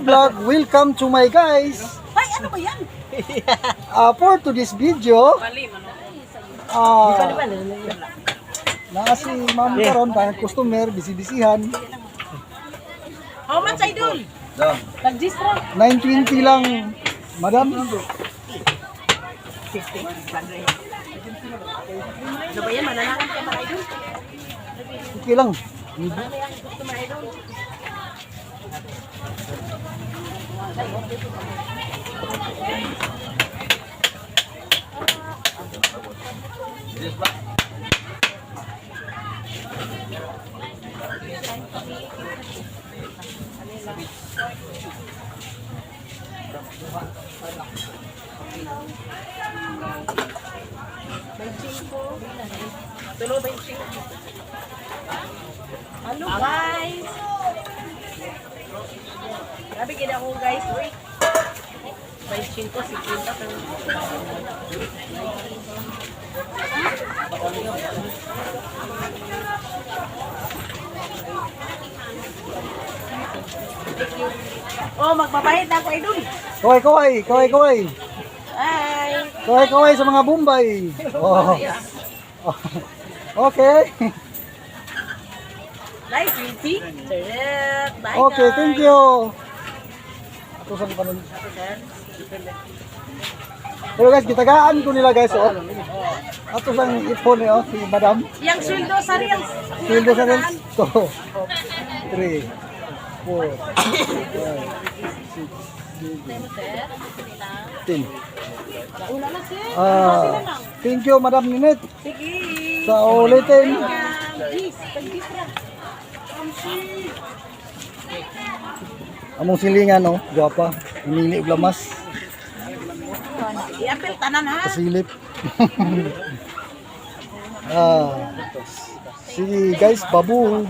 vlog. Welcome to my guys. Ay, ano ba yan? For today's video, na si Ma'am karon kaya customer bisi-bisihan. How much, idol? Nag-distra. 920 lang, madam. Ano ba yan? Mananakan ka ba, idol? Okay lang. Tulo ba yung sing? Hello, guys! Grabe kina ko, guys. Uy! 25, 50 pero... Oh, magbabayad na ako, idol. Kaway. Hi! Kaway sa mga Bombay. Oh. Okay. Nice, sweetie. Sarap. Bye, Okay, guys. thank you. Ato sa kanon. Pero guys, gitagaan ko nila guys, oh. Ato sang ipon ni oh, si Madam. Yang sweldo sa Reels. Sildo sa rin. 2, 3, 4, 5, 6, 7, 10. Una na, sir. Thank you Madam Ninit Sige. sa ulitin. Please, tag-gis na. Among silingan no, gwapa. Humili og lamas, I-apel tanan, ha? pasilip. Sige guys, babu.